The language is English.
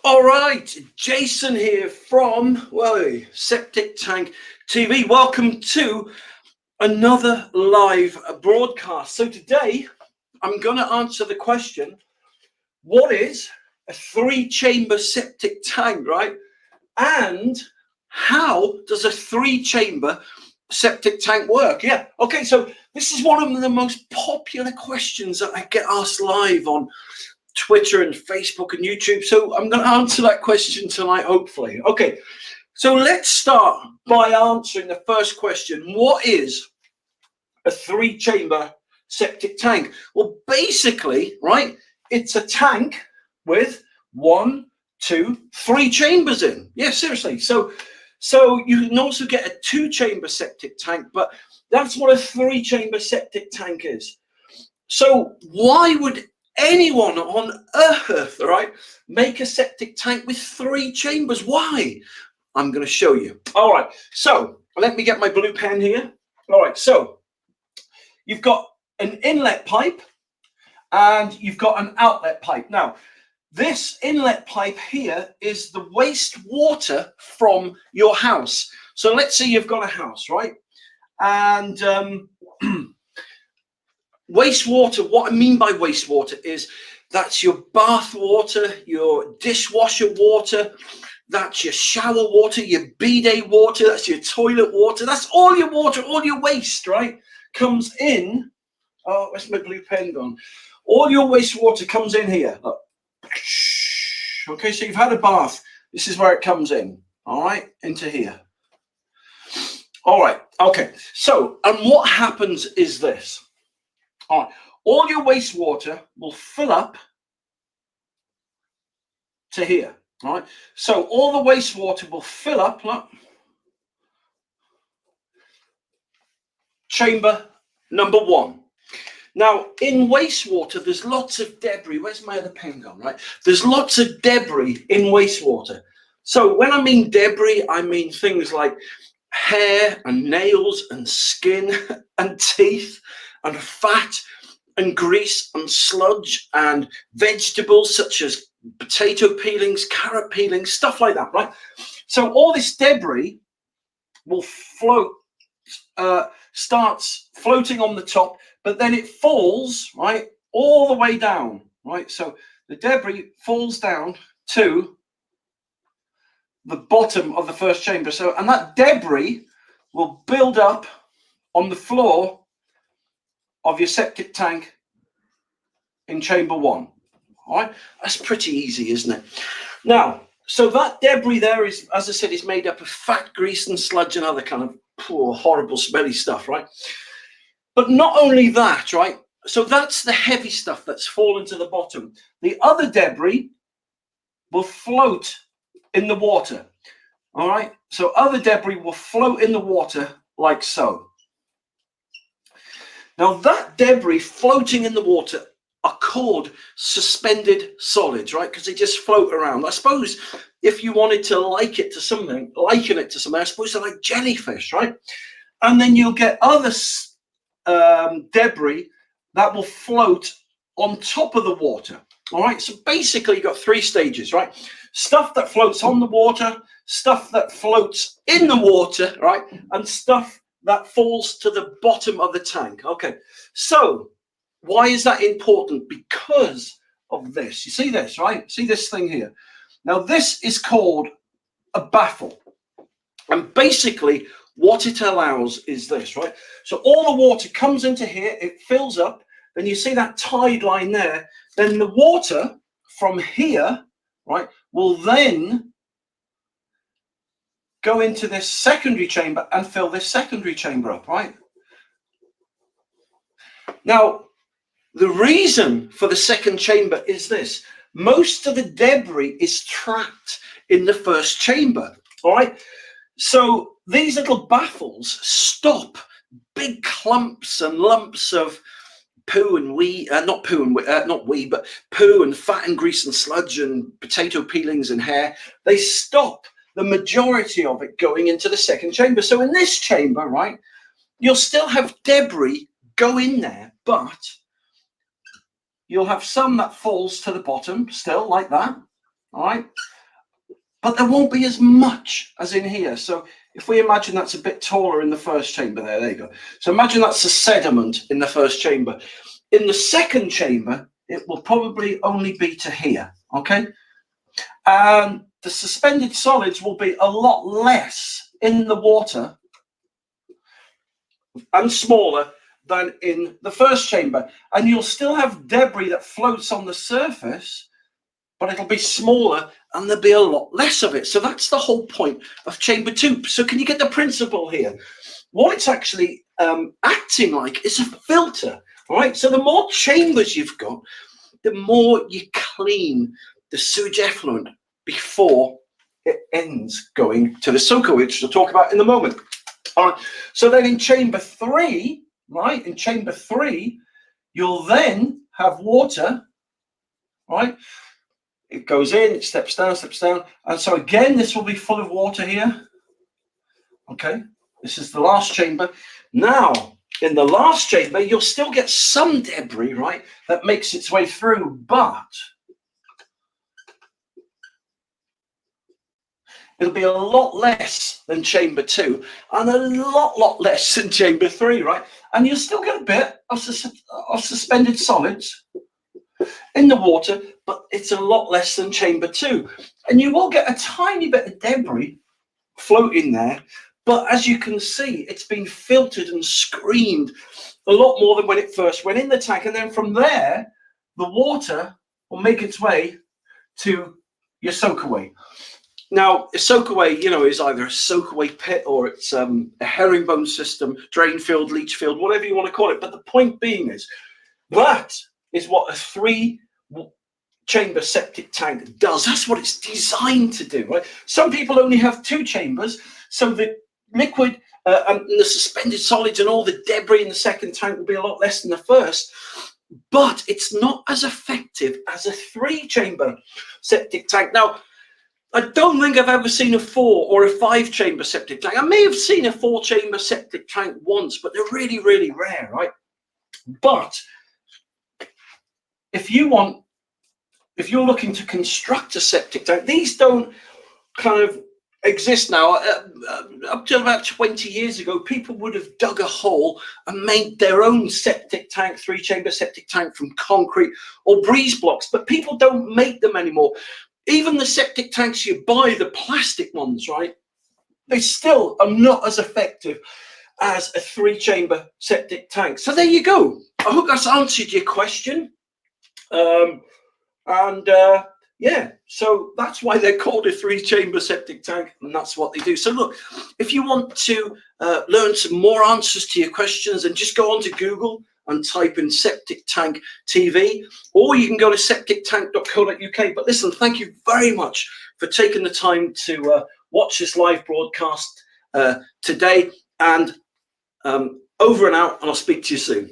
All right, Jason here from, Septic Tank TV. Welcome to another live broadcast. So today I'm going to answer the question, what is a 3-chamber septic tank, right? And how does a 3-chamber septic tank work? Yeah, okay, so this is one of the most popular questions that I get asked live on Twitter and Facebook and YouTube. So I'm going to answer that question tonight, hopefully. Okay, so let's start by answering the first question. What is a 3-chamber septic tank? Well, basically, right, it's a tank with 1, 2, 3 chambers in. Yeah, seriously. So you can also get a 2-chamber septic tank, but that's what a 3-chamber septic tank is. So why would anyone on earth, right, make a septic tank with 3 chambers? Why? I'm going to show you. All right, so let me get my blue pen here. All right, so you've got an inlet pipe and you've got an outlet pipe. Now, this inlet pipe here is the wastewater from your house. So let's say you've got a house, right? And wastewater, what I mean by wastewater is that's your bath water, your dishwasher water, that's your shower water, your bidet water, that's your toilet water, that's all your water, all your waste, right, comes in. Oh, where's my blue pen gone? All your wastewater comes in here. Look. Okay, so you've had a bath. This is where it comes in, all right, into here. All right, okay, so, and what happens is this. All right, all your wastewater will fill up to here. All right, so all the wastewater will fill up. Look, chamber number 1. Now, in wastewater, there's lots of debris. Where's my other pen gone? Right, there's lots of debris in wastewater. So when I mean debris, I mean things like hair and nails and skin and teeth and fat and grease and sludge and vegetables such as potato peelings, carrot peelings, stuff like that, right? So all this debris will float, starts floating on the top, but then it falls, right, all the way down, right? So the debris falls down to the bottom of the first chamber. So, and that debris will build up on the floor of your septic tank in chamber 1. All right, that's pretty easy, isn't it? Now, so that debris there is, as I said, is made up of fat, grease and sludge and other kind of poor, horrible, smelly stuff, right? But not only that, right? So that's the heavy stuff that's fallen to the bottom. The other debris will float in the water. All right, so other debris will float in the water like so. Now that debris floating in the water are called suspended solids, right? Because they just float around. I suppose if you wanted to liken it to something, I suppose they're like jellyfish, right? And then you'll get other debris that will float on top of the water. All right, so basically you've got 3 stages, right? Stuff that floats on the water, stuff that floats in the water, right? And stuff that falls to the bottom of the tank. Okay, so why is that important? Because of this. You see this, right? See this thing here? Now this is called a baffle. And basically what it allows is this, right? So all the water comes into here, it fills up, then you see that tide line there, then the water from here, right, will then go into this secondary chamber and fill this secondary chamber up, right? Now, the reason for the second chamber is this. Most of the debris is trapped in the first chamber, all right? So these little baffles stop big clumps and lumps of poo and poo and fat and grease and sludge and potato peelings and hair. They stop the majority of it going into the second chamber. So in this chamber, right, you'll still have debris go in there, but you'll have some that falls to the bottom still like that, all right? but there won't be as much as in here. So if we imagine that's a bit taller in the first chamber there you go. So imagine that's the sediment in the first chamber. In the second chamber, it will probably only be to here, okay? And the suspended solids will be a lot less in the water and smaller than in the first chamber. And you'll still have debris that floats on the surface, but it'll be smaller and there'll be a lot less of it. So that's the whole point of chamber 2. So can you get the principle here? What it's actually acting like is a filter, all right? So the more chambers you've got, the more you clean the sewage effluent before it ends going to the soakaway, which we'll talk about in a moment. All right, so then in chamber 3, right, in chamber 3, you'll then have water, right? It goes in, it steps down, and so again, this will be full of water here. Okay, this is the last chamber. Now, in the last chamber, you'll still get some debris, right, that makes its way through, but it'll be a lot less than chamber 2 and a lot less than chamber 3, right? And you'll still get a bit of suspended solids in the water, but it's a lot less than chamber 2. And you will get a tiny bit of debris floating there, but as you can see, it's been filtered and screened a lot more than when it first went in the tank. And then from there, the water will make its way to your soakaway. Now, a soakaway, you know, is either a soakaway pit or it's a herringbone system, drain field, leach field, whatever you want to call it. But the point being is that is what a 3-chamber septic tank does. That's what it's designed to do, right? Some people only have 2 chambers, so the liquid and the suspended solids and all the debris in the second tank will be a lot less than the first. But it's not as effective as a 3-chamber septic tank. Now, I don't think I've ever seen a 4 or a 5-chamber septic tank. I may have seen a 4-chamber septic tank once, but they're really rare, right? But if you're looking to construct a septic tank, these don't kind of exist now. Up till about 20 years ago, people would have dug a hole and made their own septic tank, 3-chamber septic tank from concrete or breeze blocks, but people don't make them anymore. Even the septic tanks you buy, the plastic ones, right, they still are not as effective as a 3-chamber septic tank. So there you go. I hope that's answered your question. Yeah, so that's why they're called a 3-chamber septic tank, and that's what they do. So look, if you want to learn some more answers to your questions, then just go onto Google and type in Septic Tank TV, or you can go to septictank.co.uk. But listen, thank you very much for taking the time to watch this live broadcast today, and over and out, and I'll speak to you soon.